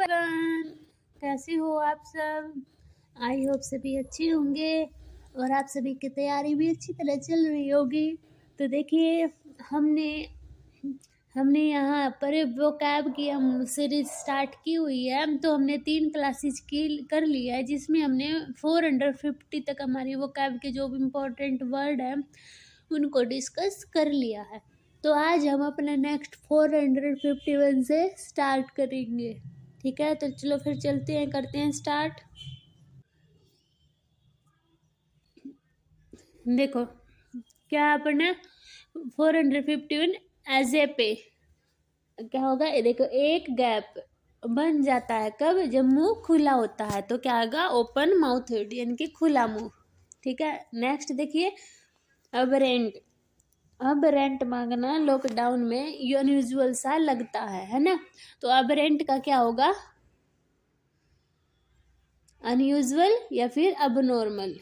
Everyone, कैसे हो आप सब। आई होप सभी अच्छे होंगे और आप सभी की तैयारी भी अच्छी तरह चल रही होगी। तो देखिए हमने यहाँ पर वोकैब की हम सीरीज स्टार्ट की हुई है। तो हमने 3 क्लासेस की कर लिया है, जिसमें हमने 450 तक हमारी वोकैब के जो इम्पोर्टेंट वर्ड है उनको डिस्कस कर लिया है। तो आज हम अपना नेक्स्ट 451 से स्टार्ट करेंगे। ठीक है, तो चलो फिर चलते हैं, करते हैं स्टार्ट। देखो क्या अपना 451 एज ए पे क्या होगा। देखो एक गैप बन जाता है कब, जब मुंह खुला होता है, तो क्या होगा, ओपन माउथ यानी कि खुला मुंह। ठीक है, नेक्स्ट देखिए अब रेंट मांगना लॉकडाउन में अनयूजुअल सा लगता है ना। तो अब रेंट का क्या होगा, अनयूजुअल या फिर अबनॉर्मल।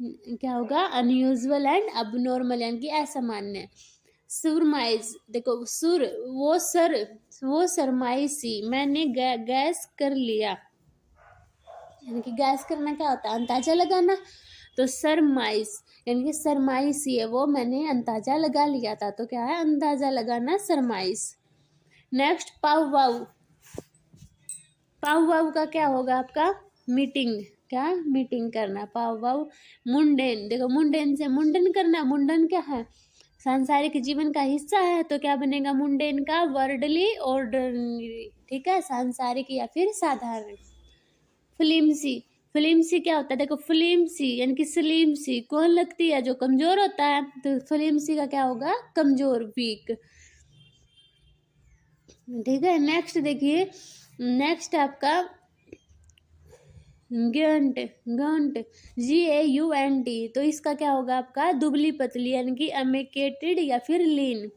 क्या होगा, अनयूजुअल एंड अबनॉर्मल यानी कि असामान्य। सुरमाइज, देखो वो सरमाइसी, मैंने गैस कर लिया, यानी कि गैस करना क्या होता है, अंदाजा लगाना। तो सरमाइज यानी कि सरमाइसी है वो, मैंने अंदाजा लगा लिया था, तो क्या है, अंदाजा लगाना, सरमाइज। नेक्स्ट पाव वाव का क्या होगा आपका, मीटिंग, क्या मीटिंग करना, पाव वाव। मुंडेन, देखो मुंडेन से मुंडन करना, मुंडन क्या है, सांसारिक जीवन का हिस्सा है, तो क्या बनेगा मुंडेन का, वर्डली ऑर्डनरी। ठीक है, सांसारिक या फिर साधारण। फिल्मसी क्या होता है, देखो फिल्मसी यानी कि स्लिमसी कौन लगती है, जो कमजोर होता है, तो फिल्मसी का क्या होगा, कमजोर, वीक। ठीक है, नेक्स्ट देखिए, नेक्स्ट आपका गंट GAUNT, तो इसका क्या होगा आपका, दुबली पतली यानी कि एमिकेटेड या फिर लीन।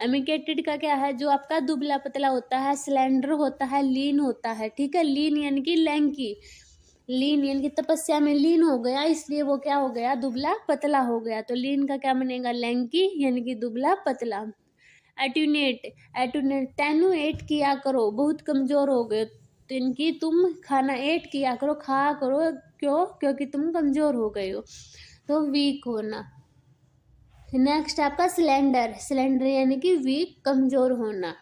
एमिकेटेड का क्या है, जो आपका दुबला पतला होता है, स्लेंडर होता है, लीन होता है। ठीक है, लीन यानी कि लैंकी, लीन यानी कि तपस्या में लीन हो गया, इसलिए वो क्या हो गया, दुबला पतला हो गया। तो लीन का क्या बनेगा, लैंकी यानी कि दुबला पतला। टेनुएट किया करो, बहुत कमजोर हो गए, तो इनकी तुम खाना एट किया करो, खा करो, क्यों, क्योंकि तुम कमजोर हो गए हो, तो वीक होना। नेक्स्ट आपका सिलेंडर यानी कि वीक, कमजोर होना,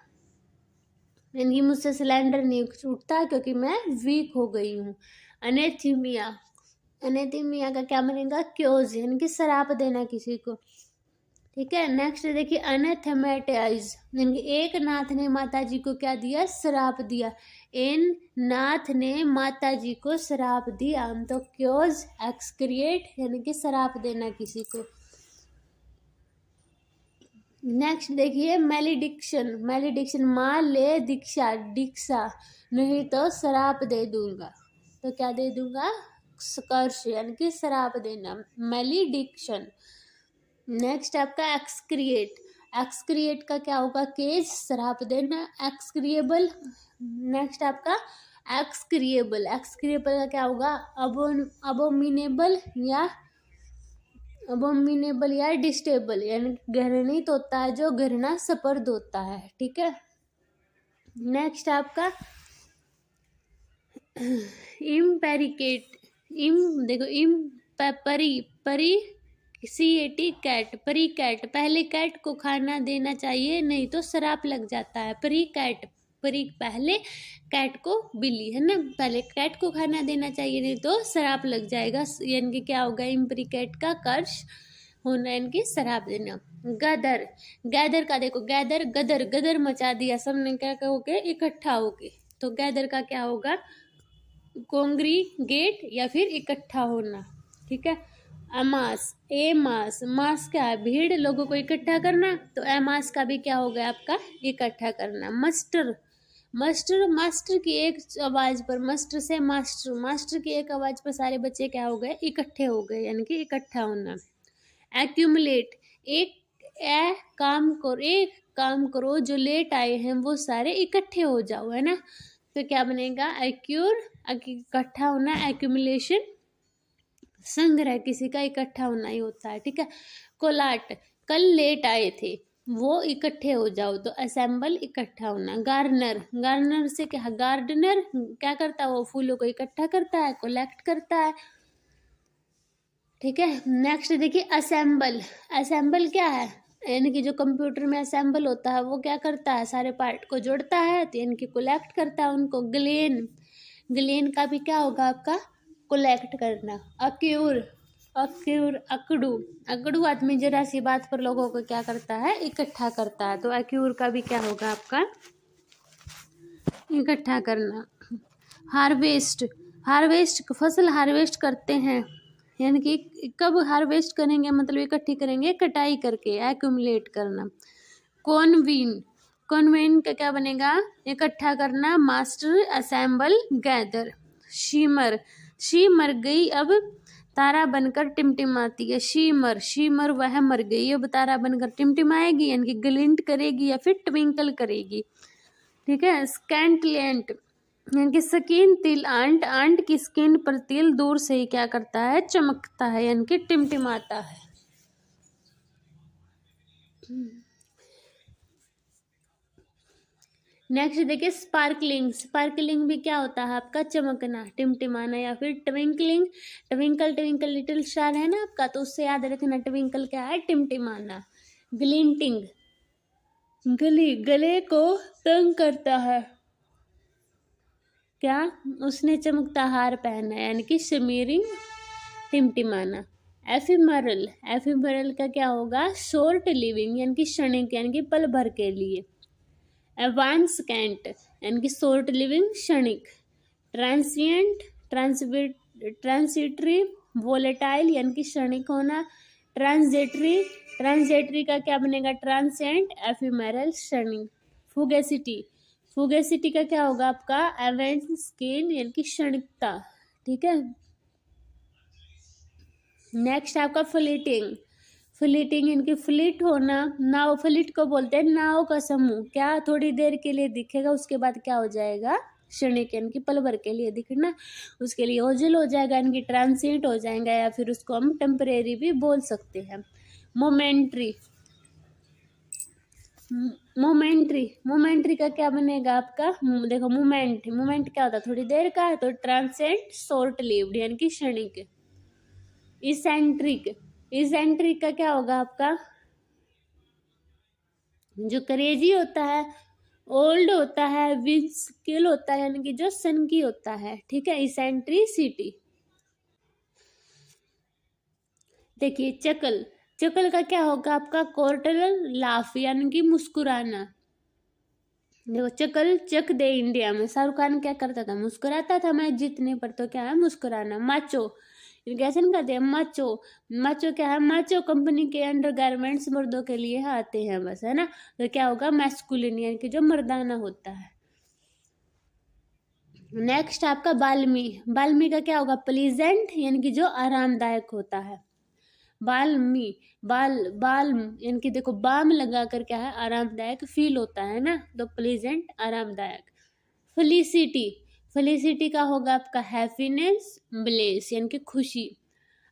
यानी कि मुझसे सिलेंडर नहीं उठता क्योंकि मैं वीक हो गई हूँ। अनेथीमिया का क्या बनेगा, क्योज यानी कि श्राप देना किसी को। ठीक है, नेक्स्ट देखिए अनथेमेटाइज, यानी कि एक नाथ ने माता जी को क्या दिया, श्राप दिया। नाथ ने माता जी को श्राप दिया, तो क्योज एक्सक्रिएट यानी कि श्राप देना किसी को। नेक्स्ट देखिए मैलिडिक्शन माँ ले दीक्षा नहीं तो श्राप दे दूंगा, तो क्या दे दूंगा, कर्ष यानी कि श्राप देना, मैलिडिक्शन। नेक्स्ट आपका एक्सक्रिएट का क्या होगा, केज, श्राप देना, एक्सक्रिएबल। नेक्स्ट आपका एक्सक्रिएबल का क्या होगा, अबोमिनेबल या डिस्टेबल, यानी घृणित होता है, जो घृणा स्पर्द होता है। ठीक है, नेक्स्ट आपका परी कैट, पहले कैट को खाना देना चाहिए, नहीं तो श्राप लग जाता है। परी पहले कैट को, बिल्ली है ना, पहले कैट को खाना देना चाहिए, नहीं तो श्राप लग जाएगा, यानी कि क्या होगा, इम्प्रिकेट का कर्ष होना, यानी कि श्राप देना। गैदर का देखो, गदर मचा दिया, सबने क्या होके, इकट्ठा होके, तो गैदर का क्या होगा, कॉन्ग्रीगेट या फिर इकट्ठा होना। ठीक है, मास क्या है, भीड़, लोगों को इकट्ठा करना, तो एमास का भी क्या हो गया आपका, इकट्ठा करना। मास्टर की एक आवाज पर, मास्टर की एक आवाज पर सारे बच्चे क्या हो गए, इकट्ठे हो गए, यानी कि इकट्ठा होना। एक्यूमुलेट, एक काम करो, जो लेट आए हैं वो सारे इकट्ठे हो जाओ, है ना, तो क्या बनेगा, इकट्ठा होना, एक्यूमुलेशन, संग्रह, किसी का इकट्ठा होना ही होता है। ठीक है, कोलाट, कल लेट आए थे, वो इकट्ठे हो जाओ, तो असेंबल इकट्ठा होना। गार्नर, गार्नर से क्या, गार्डनर क्या करता है, वो फूलों को इकट्ठा करता है, कलेक्ट करता है। ठीक है, नेक्स्ट देखिए असेंबल। असेंबल क्या है, यानी कि जो कंप्यूटर में असेंबल होता है वो क्या करता है, सारे पार्ट को जोड़ता है, तो यानी कि कलेक्ट करता है उनको। ग्लेन, ग्लेन का भी क्या होगा आपका, कलेक्ट करना। अक्यूर, अक्यूर अकड़ू, अकड़ू आदमी जरा सी बात पर लोगों को क्या करता है, इकट्ठा करता है, तो अक्यूर का भी क्या होगा आपका, इकट्ठा करना। हार्वेस्ट, हार्वेस्ट फसल हार्वेस्ट करते हैं, यानी कि कब हार्वेस्ट करेंगे, मतलब इकट्ठी करेंगे, कटाई करके, एक्यूमुलेट करना। कॉन्वीन, कॉन्वेन का क्या बनेगा, इकट्ठा करना। Master, assemble, gather. Shimmer, she मर गई अब तारा बनकर टिमटिमाती है। शीमर, शीमर वह मर गई अब तारा बनकर टिमटिमाएगी, यानी कि ग्लिंट करेगी या फिर ट्विंकल करेगी। ठीक है, स्कैंटलेंट, यानी कि स्किन, तिल, आंट, आंट की स्किन पर तिल दूर से ही क्या करता है, चमकता है, यानी कि टिमटिमाता है। नेक्स्ट देखिए स्पार्कलिंग, स्पार्कलिंग भी क्या होता है आपका, चमकना, टिमटिमाना, या फिर twinkling, twinkle twinkle little star है ना आपका, तो उससे याद रखना ट्विंकल क्या है, टिमटिमाना। ग्लिंटिंग, गले को तंग करता है, क्या, उसने चमकता हार पहना है, यानी कि स्मियरिंग, टिमटिमाना। एफिमरल, एफिमरल का क्या होगा, शॉर्ट लिविंग, यानी कि क्षणिक, यानी कि पल भर के लिए। एवांसकेंट, यानी कि शॉर्ट लिविंग, क्षणिक। ट्रांसिएंट, ट्रांसिटरी, वोलेटाइल, यानी कि क्षणिक होना। ट्रांजेटरी, ट्रांजेटरी का क्या बनेगा, ट्रांसिएंट, एफिमेरल, क्षणिक। फुगेसिटी, फुगेसिटी का क्या होगा आपका, एवेंट स्किन, यानी कि क्षणिकता। ठीक है, नेक्स्ट आपका फ्लीटिंग, फ्लीटिंग इनकी फ्लीट होना। नाव, फ्लीट को बोलते हैं नाव का समूह, क्या थोड़ी देर के लिए दिखेगा, उसके बाद क्या हो जाएगा, क्षणिक, यानी कि पल भर के लिए दिखना, उसके लिए ओझल हो जाएगा, इनकी ट्रांसिट हो जाएगा, या फिर उसको हम टेम्परेरी भी बोल सकते हैं। मोमेंट्री, मोमेंट्री, मोमेंट्री का क्या बनेगा आपका, देखो मोमेंट, मोमेंट क्या होता है, थोड़ी देर का है, तो ट्रांसेंट, शॉर्ट लिव्ड, यानी कि क्षणिक। इसेंट्रिक, इसेंट्रिक का क्या होगा आपका, जो क्रेजी होता है, ओल्ड होता है, विद स्किल होता है, यानी कि जो सनकी होता है। ठीक है, इसेंट्रिसिटी। देखिए चकल, चकल का क्या होगा आपका, कोर्टल लाफ, यानी कि मुस्कुराना। देखो चकल चक दे इंडिया में शाहरुख खान क्या करता था, मुस्कुराता था, मैच जीतने पर, तो क्या है, मुस्कुराना। माचो, कैसे नहीं कहते हैं, माचो, माचो क्या है, माचो कंपनी के अंडर गारमेंट्स मर्दों के लिए आते हैं बस, है ना, तो क्या होगा, मैस्कुलिन, यानी कि जो मर्दाना होता है। नेक्स्ट आपका बाल्मी, बाल्मी का क्या होगा, प्लीजेंट, यानी कि जो आरामदायक होता है। बाल्मी, बाल्म, यानी कि देखो बाम लगा कर क्या है, आरामदायक फील होता है ना, तो प्लीजेंट, आरामदायक। फेलिसिटी, फेलिसिटी का होगा आपका हैप्पीनेस, ब्लेस, यानी कि खुशी।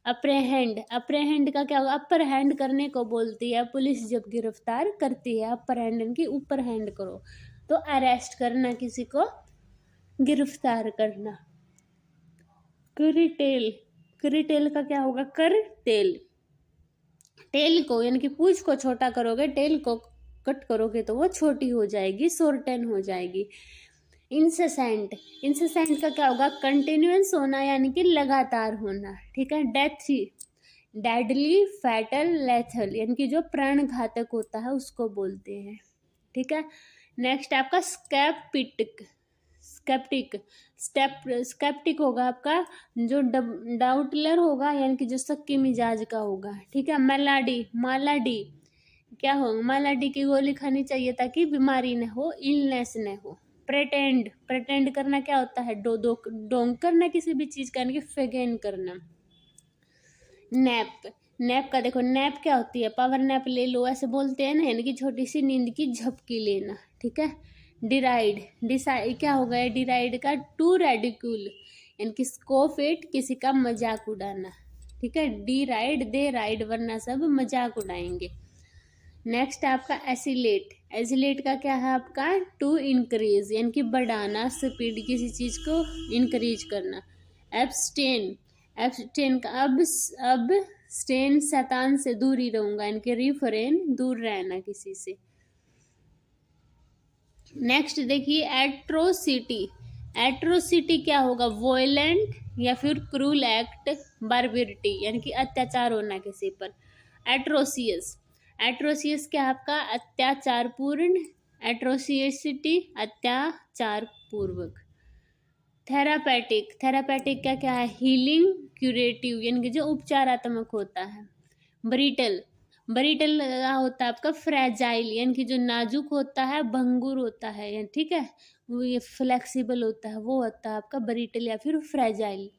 अप्रहेंड, अप्रहेंड का क्या होगा, अपर हैंड करने को बोलती है पुलिस जब गिरफ्तार करती है, अपर हैंड यानी कि ऊपर हैंड करो, तो अरेस्ट करना, किसी को गिरफ्तार करना। करीटेल, करीटेल का क्या होगा, कर तेल, टेल को यानी कि पूंछ को छोटा करोगे, टेल को कट करोगे तो वो छोटी हो जाएगी, शॉर्टन हो जाएगी। इंसेसेंट, इंसेसेंट का क्या होगा, कंटिन्यूअस होना, यानी कि लगातार होना। ठीक है, डेथ, डेडली, फैटल, लेथल, यानी कि जो प्राण घातक होता है उसको बोलते हैं। ठीक है, नेक्स्ट आपका स्केप्टिक, स्केप्टिक, स्केप्टिक होगा आपका जो डाउटलर होगा, यानी कि जो शक्की मिजाज का होगा। ठीक है, मेलाडी, मालाडी क्या हो, मालाडी की गोली खानी चाहिए ताकि बीमारी न हो, इलनेस न हो। प्रेटेंड, प्रेटेंड करना क्या होता है, डोंग करना किसी भी चीज का, यानी कि फेगेन करना। नैप, नैप का देखो, नैप क्या होती है, पावर नैप ले लो ऐसे बोलते हैं ना, यानी कि छोटी सी नींद की झपकी लेना। ठीक है, डिराइड, डिसाइड क्या हो गया, डिराइड का टू रेडिक्यूल, यानी कि स्कोप इट, किसी का मजाक उड़ाना। ठीक है, डी राइड, दे राइड, वरना सब मजाक उड़ाएंगे। नेक्स्ट है आपका एसिलेट। एसिलेट का क्या है आपका, टू इंक्रीज यानी कि बढ़ाना स्पीड, किसी चीज को इंक्रीज करना। एब्सटेन, एब्सटेन का अब स्टेन शैतान से दूर ही रहूंगा यानी कि रिफ्रेन, दूर रहना किसी से। नेक्स्ट देखिए एट्रोसिटी। एट्रोसिटी क्या होगा, वॉयलेंट या फिर क्रूल एक्ट, बारबेरिटी यानी कि अत्याचार होना किसी पर। एट्रोसियस, एट्रोसियस क्या आपका, अत्याचार पूर्ण। एट्रोसियसिटी, अत्याचार पूर्वक। थेरापेटिक, थेरापेटिक का क्या है, हीलिंग, क्यूरेटिव यानी कि जो उपचारात्मक होता है। ब्रिटल, ब्रिटल होता है आपका फ्रेजाइल यानी कि जो नाजुक होता है, भंगुर होता है, ठीक है, वो ये फ्लेक्सिबल होता है, वो होता है आपका ब्रिटल या फिर फ्रेजाइल।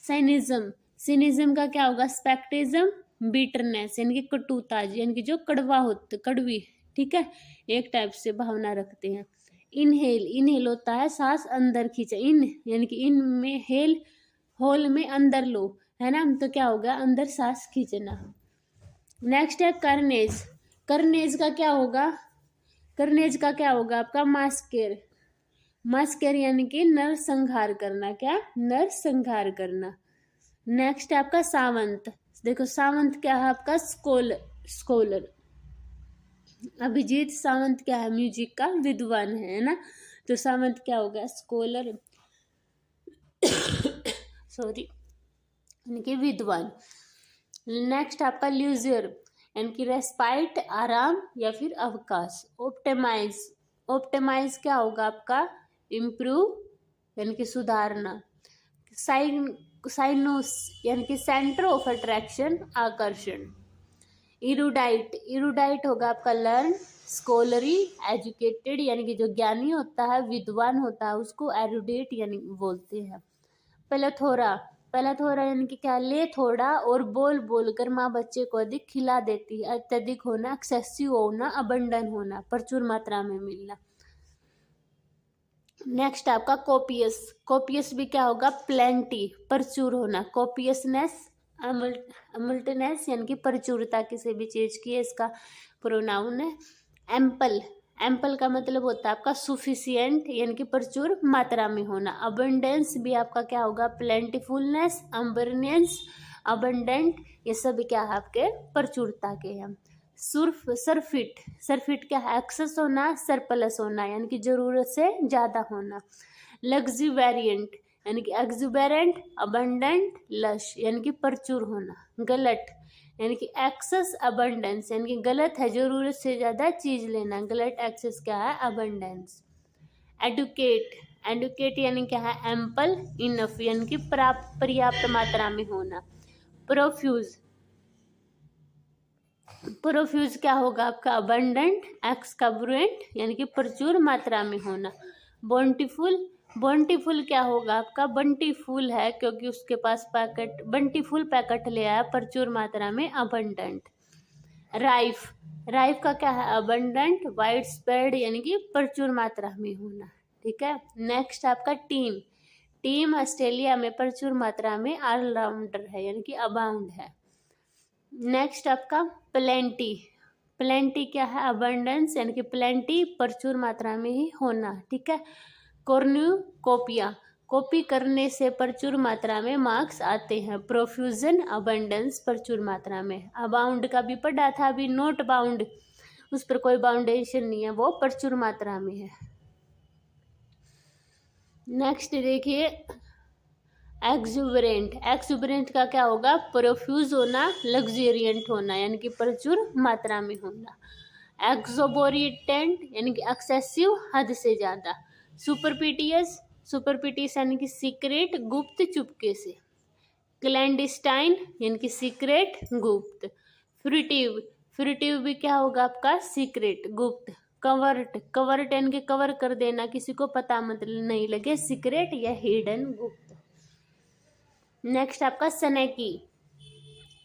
साइनिज्म, सिनिज्म का क्या होगा, स्पेक्टिज्म, बिटरनेस यानी कि कटुता यानी कि जो कड़वा होता, कड़वी, ठीक है, एक टाइप से भावना रखते हैं। इनहेल, इनहेल होता है सांस अंदर खींचा, इन यानी कि इन में हेल, होल में अंदर लो, है ना, तो क्या होगा, अंदर सांस खींचना। नेक्स्ट है कर्नेज। कर्नेज का क्या होगा, कर्नेज का क्या होगा आपका, मास्केर, मास्केर यानी कि नरसंहार करना, क्या, नरसंहार करना। नेक्स्ट है आपका सावंत। देखो सावंत क्या है आपका, स्कॉलर, स्कॉलर। अभिजीत सावंत क्या है, म्यूजिक का विद्वान है ना, तो सावंत क्या होगा, स्कॉलर, सॉरी, यानी कि विद्वान। नेक्स्ट आपका ल्यूजर यानी कि रेस्पाइट, आराम या फिर अवकाश। ऑप्टिमाइज, ऑप्टिमाइज क्या होगा आपका, इम्प्रूव यानी कि सुधारना। साइनोस यानी कि सेंटर ऑफ अट्रैक्शन, आकर्षण। इरुडाइट, इरुडाइट होगा आपका लर्न, स्कॉलरी, एजुकेटेड यानी कि जो ज्ञानी होता है, विद्वान होता है, उसको एरुडेट यानी बोलते हैं। पेलेथोरा, पेलेथोरा यानी कि क्या, ले थोड़ा और बोल बोल कर माँ बच्चे को अधिक खिला देती है। अत्यधिक होना, एक्सेसिव होना, अबंडन होना, प्रचुर मात्रा में मिलना। नेक्स्ट आपका कोपियस, कोपियस भी क्या होगा, प्लेंटी, प्रचुर होना। कोपियसनेस, अमल्टनेस यानी कि प्रचुरता किसी भी चीज की, इसका प्रोनाउन है। एम्पल, एम्पल का मतलब होता है आपका सुफिशियंट यानी कि प्रचुर मात्रा में होना। अबंडेंस भी आपका क्या होगा, प्लेंटीफुलनेस, अम्बरनेंस, अबंडेंट, ये सभी क्या है आपके प्रचुरता के हैं। सरफिट, सरफिट क्या है, एक्सेस होना, सरप्लस होना यानी कि जरूरत से ज्यादा होना। लग्जुवेरिएंट यानी कि एक्जुबेरेंट, अबंडेंट, लश यानी कि प्रचुर होना। गलत यानी कि एक्सेस अबंडेंस यानी कि गलत है, जरूरत से ज्यादा चीज लेना, गलत एक्सेस क्या है, अबंडेंस। एडुकेट, एडुकेट यानी क्या है, एम्पल, इनफ यानी कि पर्याप्त मात्रा में होना। प्रोफ्यूज, प्रोफ्यूज क्या होगा आपका, अबंडेंट, एक्सकब्रुएंट यानी कि प्रचुर मात्रा में होना। बोंटीफुल, बोंटीफुल क्या होगा आपका, बंटी फूल है क्योंकि उसके पास पैकेट, बंटी फूल पैकेट ले आया, प्रचुर मात्रा में, अबंडेंट। राइफ, राइफ का क्या है, अबंडेंट, वाइड स्प्रेड यानी कि प्रचुर मात्रा में होना, ठीक है। नेक्स्ट आपका टीम, टीम ऑस्ट्रेलिया में प्रचुर मात्रा में ऑलराउंडर है यानी कि अबाउंड है। नेक्स्ट आपका प्लेंटी, प्लेंटी क्या है, अबंडेंस यानी कि प्लेंटी, प्रचुर मात्रा में ही होना, ठीक है। कॉर्न्यूकोपिया, कॉपी करने से प्रचुर मात्रा में मार्क्स आते हैं। प्रोफ्यूजन, अबंडेंस, प्रचुर मात्रा में। अबाउंड का भी पढ़ा था अभी, नोट बाउंड, उस पर कोई बाउंडेशन नहीं है, वो प्रचुर मात्रा में है। नेक्स्ट देखिए एक्सुबरेंट, एक्सुबरेंट का क्या होगा, प्रोफ्यूज होना, लग्जेरियंट होना यानी कि प्रचुर मात्रा में होना। एक्सोबोरिटेंट यानी कि एक्सेसिव, हद से ज्यादा। सुपरपिटियस, सुपरपिटियस यानी कि सीक्रेट, गुप्त, चुपके से। क्लैंडिस्टाइन यानी कि सीक्रेट, गुप्त। फ्रूटिव, फ्रूटिव भी क्या होगा आपका, सीक्रेट, गुप्त। कवर्ट, कवर्ट यानी कि कवर कर देना, किसी को पता मतलब नहीं लगे, सीक्रेट या हिडन, गुप्त। नेक्स्ट आपका स्नेकी,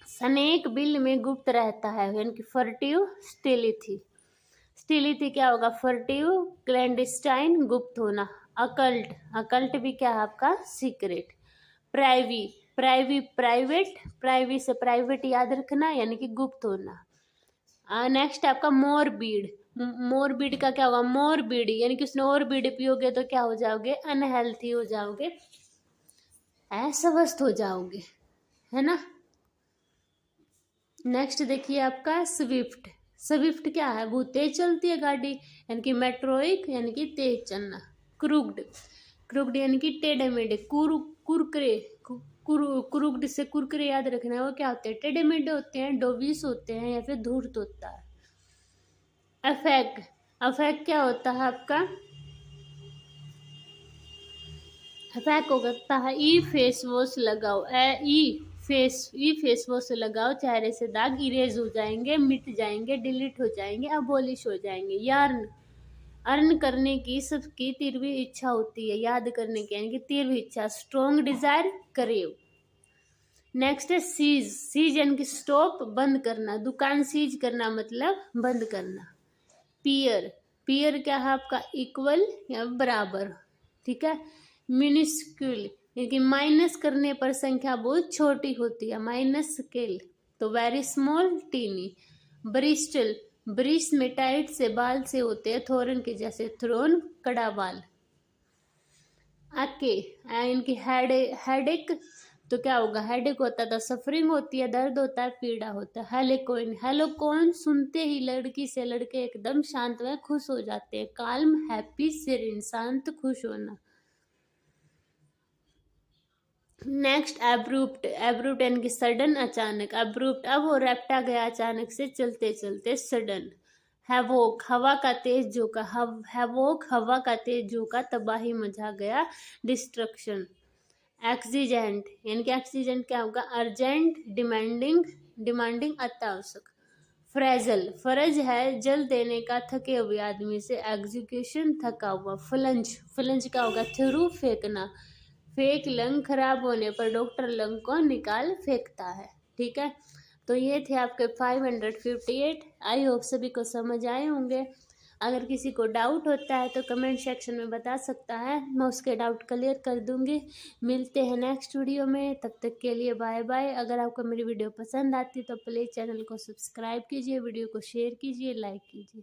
स्नेक बिल में गुप्त रहता है यानी कि फर्टिव, स्टिलिथी, स्टिलिथी क्या होगा, फर्टिव, क्लैंडिस्टाइन, गुप्त होना। अकल्ट, अकल्ट भी क्या है आपका, secret. Privy, privy private, privy से प्राइवेट याद रखना यानी कि गुप्त होना। नेक्स्ट आपका मोरबीड। मोरबीड का क्या होगा, मोरबीड यानी कि उसने और बीड़ी पियोगे तो क्या हो जाओगे, अनहेल्थी हो जाओगे, अस्वस्थ हो जाओगे, है ना। नेक्स्ट देखिए आपका स्विफ्ट। स्विफ्ट क्या है, वो तेज चलती है गाड़ी, यानी कि मेट्रोइक यानी कि तेज चलना। क्रूक्ड, क्रूक्ड यानी कि टेढ़े मेढ़े। कुरकुरे, क्रूक्ड से कुरकुरे याद रखना है, वो क्या होते हैं, टेढ़े मेढ़े होते हैं, डोविस होते हैं या फिर धूर्त होता है। अफेक्ट, अफेक्ट क्या होता है आपका, अफेक्ट हो सकता है ई फेस वॉश लगाओ, ई फेस वॉश लगाओ, चेहरे से दाग इरेज हो जाएंगे, मिट जाएंगे, डिलीट हो जाएंगे, अबॉलिश हो जाएंगे। यार्न, अर्न करने की सबकी तीव्र इच्छा होती है, याद करने की यानी कि तीव्र इच्छा, स्ट्रॉन्ग डिजायर, करेव। नेक्स्ट है सीज, सीज यानी कि स्टॉप, बंद करना, दुकान सीज करना मतलब बंद करना। पीयर, पीयर क्या है आपका, इक्वल या बराबर, ठीक है। मिनिस्क्यूल यानी कि माइनस करने पर संख्या बहुत छोटी होती है, माइनस स्केल, तो वेरी स्मॉल, टीनी। ब्रिस्टल, ब्रिस में टाइट से बाल से होते हैं, थोरन के जैसे, थ्रोन कड़ा बाल। आके इनकी हेडेक, तो क्या होगा, हेडेक होता था, सफरिंग होती है, दर्द होता है, पीड़ा होता है। हेलोकोइन, हेलोकोइन सुनते ही लड़की से लड़के एकदम शांत व खुश हो जाते हैं। काल्म, हैप्पी, सेरेन, शांत, खुश होना। नेक्स्ट एब्रूप्ट, एब्रूप्ट यानी कि सडन, अचानक। एब्रूप्ट अब वो रैप्टा गया अचानक से, चलते चलते, सडन। हैवोक, हवा का तेज झोंका, हैवोक हवा का तेज झोंका, तबाही मचा गया, डिस्ट्रक्शन। एक्सीजेंट यानी कि एक्सीजेंट क्या होगा, अर्जेंट, डिमांडिंग, डिमांडिंग अत्यावश्यक। फ्रेजल, फर्ज है जल देने का थके हुए आदमी से, एग्जीक्यूशन थका हुआ। फ्लंज, फ्लंज का होगा थ्रू, फेंकना। फेक लंग, खराब होने पर डॉक्टर लंग को निकाल फेंकता है, ठीक है। तो ये थे आपके 558। आई होप सभी को समझ आए होंगे। अगर किसी को डाउट होता है तो कमेंट सेक्शन में बता सकता है, मैं उसके डाउट क्लियर कर दूंगी। मिलते हैं नेक्स्ट वीडियो में, तब तक के लिए बाय बाय। अगर आपको मेरी वीडियो पसंद आती तो प्लीज़ चैनल को सब्सक्राइब कीजिए, वीडियो को शेयर कीजिए, लाइक कीजिए।